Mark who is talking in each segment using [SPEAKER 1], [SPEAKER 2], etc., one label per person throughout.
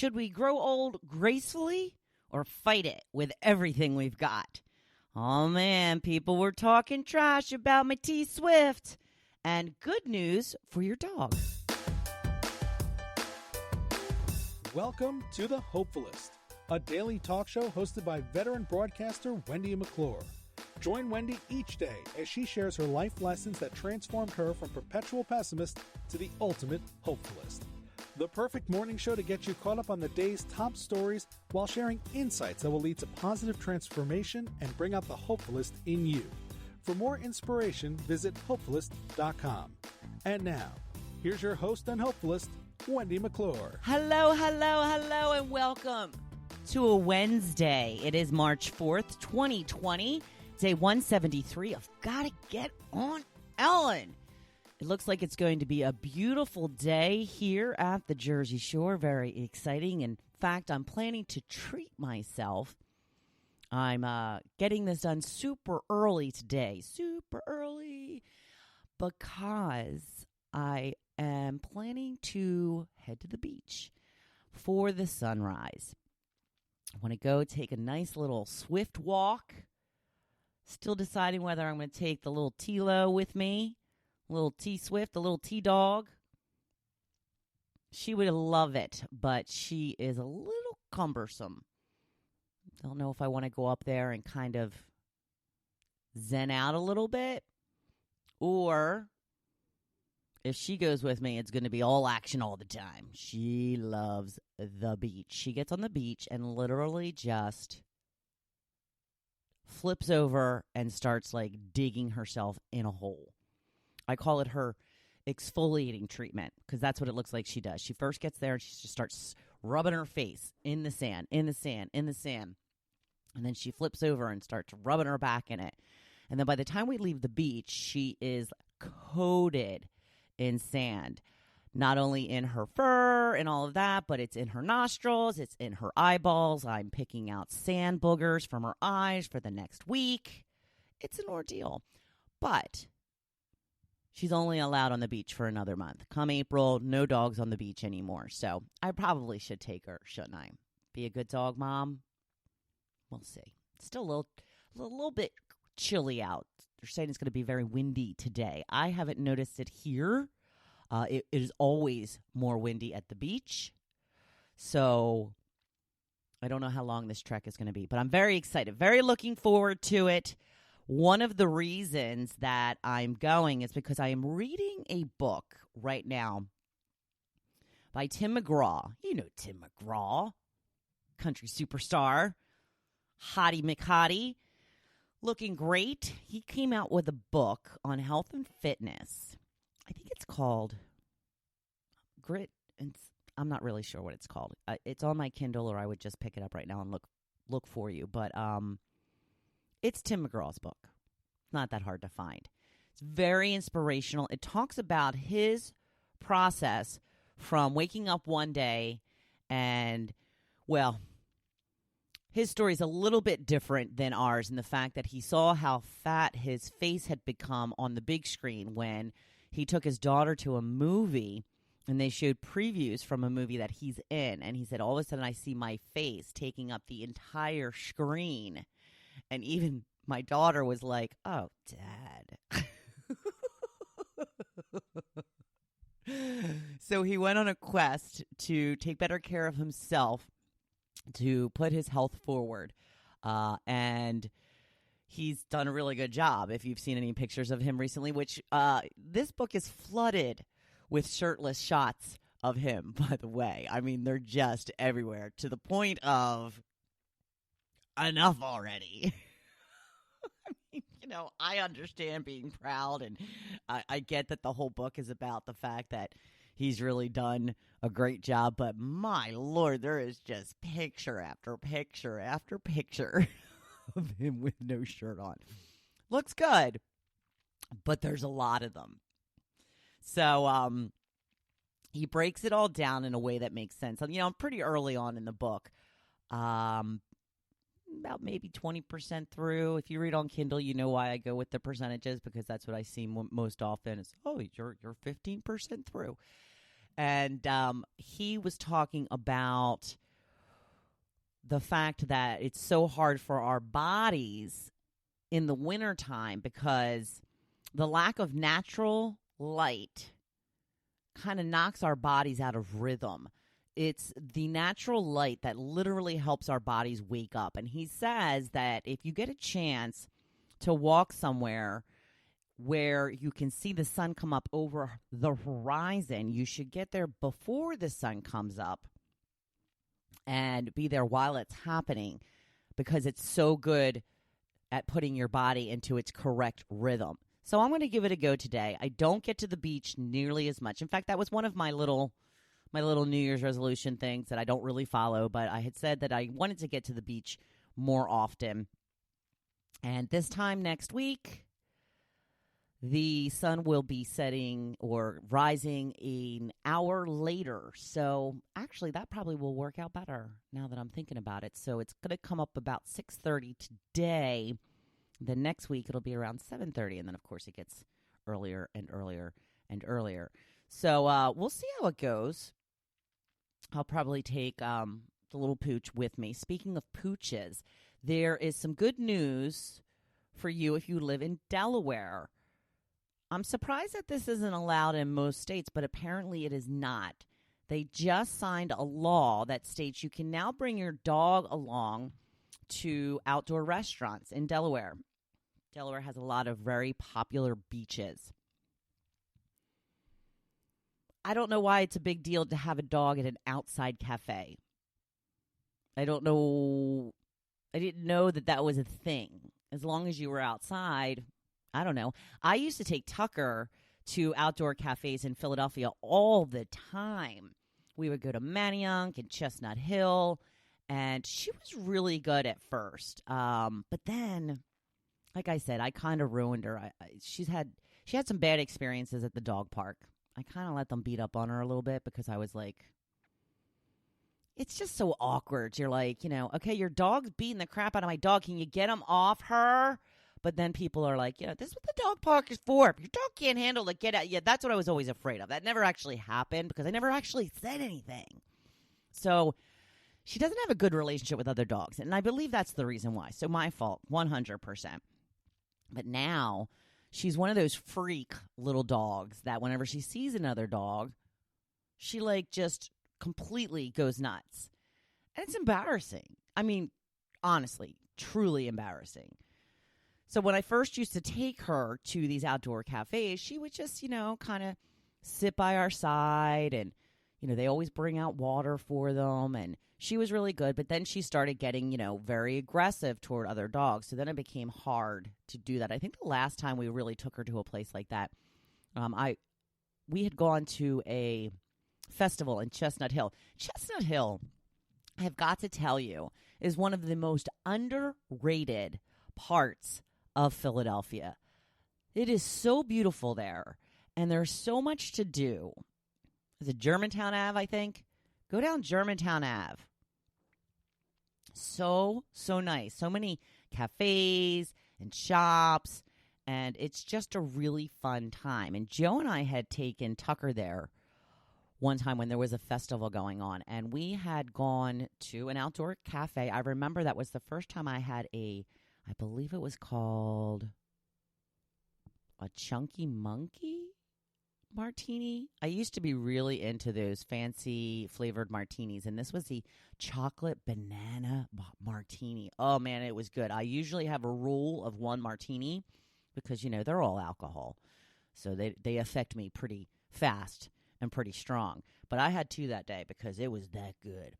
[SPEAKER 1] Should we grow old gracefully or fight it with everything we've got? Oh man, people were talking trash about my T.Swift. And good news for your dog.
[SPEAKER 2] Welcome to the Hopefulist, a daily talk show hosted by veteran broadcaster Wendy McClure. Join Wendy each day as she shares her life lessons that transformed her from perpetual pessimist to the ultimate hopefulist. The perfect morning show to get you caught up on the day's top stories while sharing insights that will lead to positive transformation and bring out the hopefulist in you. For more inspiration, visit hopefulist.com. And now, here's your host and hopefulist, Wendy McClure.
[SPEAKER 1] Hello, and welcome to a Wednesday. It is March 4th, 2020, day 173 of Gotta Get On Ellen. It looks like it's going to be a beautiful day here at the Jersey Shore. Very exciting. In fact, I'm planning to treat myself. I'm getting this done super early today. Super early. Because I am planning to head to the beach for the sunrise. I want to go take a nice little swift walk. Still deciding whether I'm going to take the little T-Lo with me. Little T.Swift, the little T-Dog. She would love it, but she is a little cumbersome. Don't know if I want to go up there and kind of zen out a little bit. Or if she goes with me, it's going to be all action all the time. She loves the beach. She gets on the beach and literally just flips over and starts like digging herself in a hole. I call it her exfoliating treatment because that's what it looks like she does. She first gets there and she just starts rubbing her face in the sand. And then she flips over and starts rubbing her back in it. And then by the time we leave the beach, she is coated in sand. Not only in her fur and all of that, but it's in her nostrils. It's in her eyeballs. I'm picking out sand boogers from her eyes for the next week. It's an ordeal. But she's only allowed on the beach for another month. Come April, no dogs on the beach anymore. So I probably should take her, shouldn't I? Be a good dog mom? We'll see. It's still a little bit chilly out. They're saying it's going to be very windy today. I haven't noticed it here. It is always more windy at the beach. So I don't know how long this trek is going to be. But I'm very excited. Very looking forward to it. One of the reasons that I'm going is because I am reading a book right now by Tim McGraw. You know Tim McGraw, country superstar, Hottie McHottie, looking great. He came out with a book on health and fitness. I think it's called Grit, and I'm not really sure what it's called. It's on my Kindle, or I would just pick it up right now and look for you. But it's Tim McGraw's book. Not that hard to find. It's very inspirational. It talks about his process from waking up one day and, well, his story is a little bit different than ours in the fact that he saw how fat his face had become on the big screen when he took his daughter to a movie and they showed previews from a movie that he's in. And he said, all of a sudden I see my face taking up the entire screen. And even my daughter was like, oh, Dad. So he went on a quest to take better care of himself, to put his health forward. And he's done a really good job. If you've seen any pictures of him recently, which this book is flooded with shirtless shots of him, by the way. I mean, they're just everywhere to the point of enough already. I mean, I understand being proud, and I get that the whole book is about the fact that he's really done a great job, but my Lord, there is just picture after picture after picture of him with no shirt on. Looks good, but there's a lot of them. So he breaks it all down in a way that makes sense. I'm pretty early on in the book. About maybe 20% through. If you read on Kindle, you know why I go with the percentages, because that's what I see most often is, oh, you're 15% through. And he was talking about the fact that it's so hard for our bodies in the wintertime because the lack of natural light kind of knocks our bodies out of rhythm. It's the natural light that literally helps our bodies wake up. And he says that if you get a chance to walk somewhere where you can see the sun come up over the horizon, you should get there before the sun comes up and be there while it's happening because it's so good at putting your body into its correct rhythm. So I'm going to give it a go today. I don't get to the beach nearly as much. In fact, that was one of my little New Year's resolution things that I don't really follow, but I had said that I wanted to get to the beach more often. And this time next week, the sun will be setting or rising an hour later. So actually, that probably will work out better now that I'm thinking about it. So it's going to come up about 6:30 today. Then next week, it'll be around 7:30. And then, of course, it gets earlier and earlier and earlier. So we'll see how it goes. I'll probably take the little pooch with me. Speaking of pooches, there is some good news for you if you live in Delaware. I'm surprised that this isn't allowed in most states, but apparently it is not. They just signed a law that states you can now bring your dog along to outdoor restaurants in Delaware. Delaware has a lot of very popular beaches. I don't know why it's a big deal to have a dog at an outside cafe. I don't know. I didn't know that that was a thing. As long as you were outside, I don't know. I used to take Tucker to outdoor cafes in Philadelphia all the time. We would go to Manayunk and Chestnut Hill, and she was really good at first. But then, like I said, I kind of ruined her. She had some bad experiences at the dog park. I kind of let them beat up on her a little bit because I was like, it's just so awkward. You're like, okay, your dog's beating the crap out of my dog. Can you get him off her? But then people are like, this is what the dog park is for. If your dog can't handle it, get out. Yeah, that's what I was always afraid of. That never actually happened because I never actually said anything. So she doesn't have a good relationship with other dogs. And I believe that's the reason why. So my fault, 100%. But now she's one of those freak little dogs that whenever she sees another dog, she just completely goes nuts. And it's embarrassing. I mean, honestly, truly embarrassing. So when I first used to take her to these outdoor cafes, she would just, kind of sit by our side and, they always bring out water for them. And she was really good. But then she started getting, very aggressive toward other dogs. So then it became hard to do that. I think the last time we really took her to a place like that, we had gone to a festival in Chestnut Hill. Chestnut Hill, I have got to tell you, is one of the most underrated parts of Philadelphia. It is so beautiful there, and there's so much to do. Is it Germantown Ave, I think? Go down Germantown Ave. So nice. So many cafes and shops, and it's just a really fun time. And Joe and I had taken Tucker there one time when there was a festival going on, and we had gone to an outdoor cafe. I remember that was the first time I had I believe it was called a Chunky Monkey martini. I used to be really into those fancy flavored martinis, and this was the chocolate banana martini. Oh, man, it was good. I usually have a rule of one martini because, they're all alcohol, so they affect me pretty fast and pretty strong. But I had two that day because it was that good.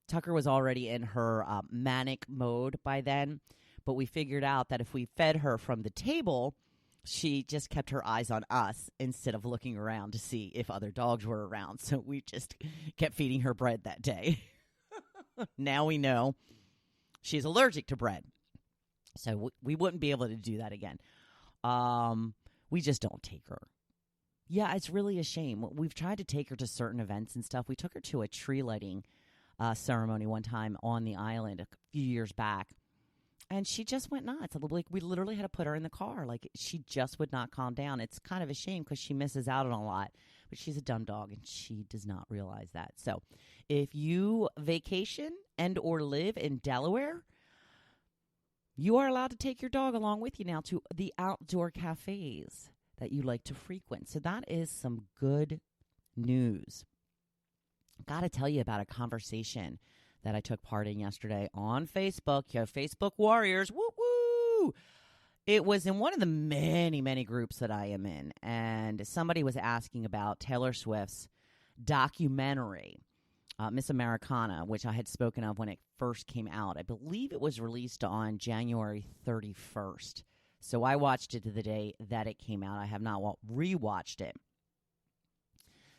[SPEAKER 1] Tucker was already in her manic mode by then, but we figured out that if we fed her from the table, she just kept her eyes on us instead of looking around to see if other dogs were around. So we just kept feeding her bread that day. Now we know she's allergic to bread. So we wouldn't be able to do that again. We just don't take her. Yeah, it's really a shame. We've tried to take her to certain events and stuff. We took her to a tree lighting ceremony one time on the island a few years back, and she just went nuts. We literally had to put her in the car. She just would not calm down. It's kind of a shame because she misses out on a lot, but she's a dumb dog, and she does not realize that. So if you vacation and or live in Delaware, you are allowed to take your dog along with you now to the outdoor cafes that you like to frequent. So that is some good news. Got to tell you about a conversation that I took part in yesterday on Facebook. You Facebook warriors, woo woo! It was in one of the many, many groups that I am in, and somebody was asking about Taylor Swift's documentary, Miss Americana, which I had spoken of when it first came out. I believe it was released on January 31st. So I watched it the day that it came out. I have not rewatched it.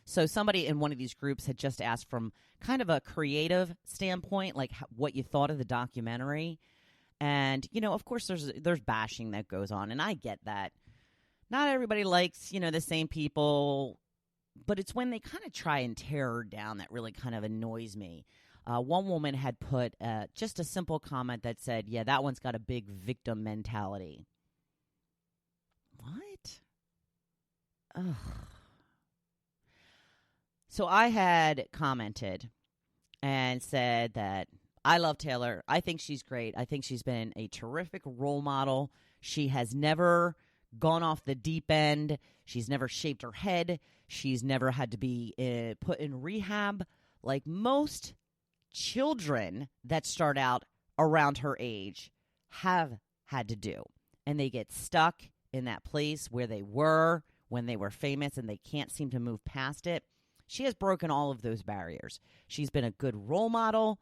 [SPEAKER 1] So somebody in one of these groups had just asked from kind of a creative standpoint, like what you thought of the documentary. And, you know, of course, there's bashing that goes on, and I get that. Not everybody likes, you know, the same people, but it's when they kind of try and tear her down that really kind of annoys me. One woman had put just a simple comment that said, yeah, that one's got a big victim mentality. What? Ugh. So I had commented and said that I love Taylor. I think she's great. I think she's been a terrific role model. She has never gone off the deep end. She's never shaved her head. She's never had to be put in rehab like most children that start out around her age have had to do. And they get stuck in that place where they were when they were famous and they can't seem to move past it. She has broken all of those barriers. She's been a good role model.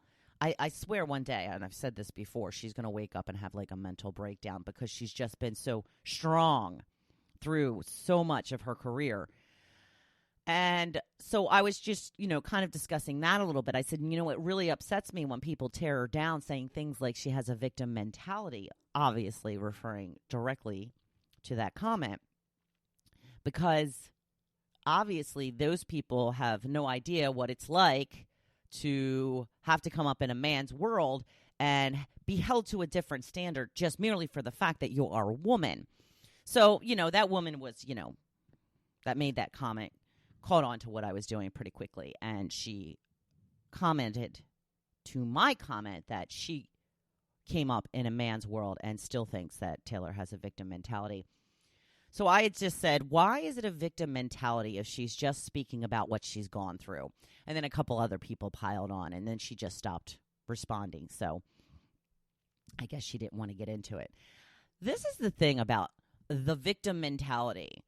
[SPEAKER 1] I swear one day, and I've said this before, she's going to wake up and have like a mental breakdown because she's just been so strong through so much of her career. And so I was just, you know, kind of discussing that a little bit. I said, you know, it really upsets me when people tear her down saying things like she has a victim mentality, obviously referring directly to that comment, because obviously those people have no idea what it's like to have to come up in a man's world and be held to a different standard just merely for the fact that you are a woman. So, you know, that woman was, you know, that made that comment, caught on to what I was doing pretty quickly. And she commented to my comment that she came up in a man's world and still thinks that Taylor has a victim mentality. So I had just said, why is it a victim mentality if she's just speaking about what she's gone through? And then a couple other people piled on, and then she just stopped responding. So I guess she didn't want to get into it. This is the thing about the victim mentality.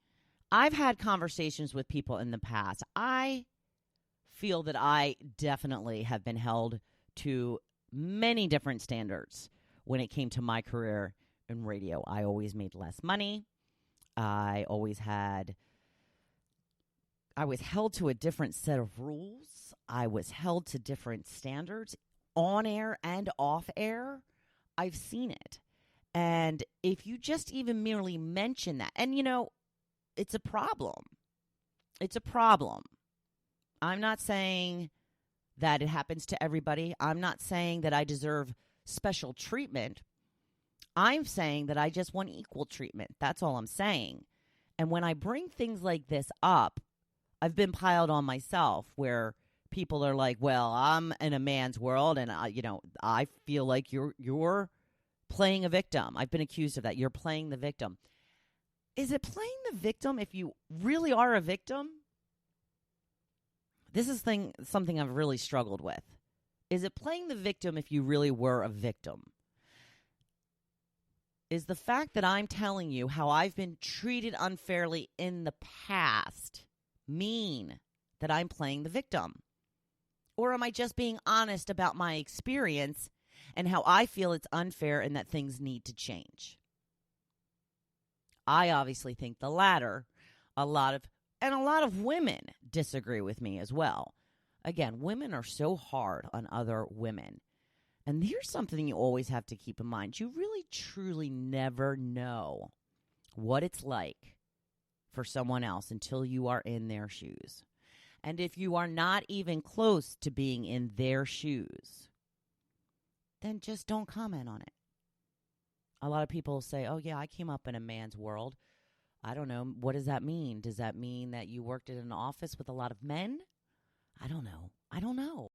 [SPEAKER 1] I've had conversations with people in the past. I feel that I definitely have been held to many different standards when it came to my career in radio. I always made less money. I was held to a different set of rules. I was held to different standards on air and off air. I've seen it. And if you just even merely mention that, and you know, it's a problem. It's a problem. I'm not saying that it happens to everybody. I'm not saying that I deserve special treatment. I'm saying that I just want equal treatment. That's all I'm saying. And when I bring things like this up, I've been piled on myself where people are like, well, I'm in a man's world and I feel like you're playing a victim. I've been accused of that. You're playing the victim. Is it playing the victim if you really are a victim? This is something I've really struggled with. Is it playing the victim if you really were a victim? Is the fact that I'm telling you how I've been treated unfairly in the past mean that I'm playing the victim? Or am I just being honest about my experience and how I feel it's unfair and that things need to change? I obviously think the latter. A lot of women disagree with me as well. Again, women are so hard on other women. And here's something you always have to keep in mind. You really, truly never know what it's like for someone else until you are in their shoes. And if you are not even close to being in their shoes, then just don't comment on it. A lot of people say, oh, yeah, I came up in a man's world. I don't know. What does that mean? Does that mean that you worked in an office with a lot of men? I don't know.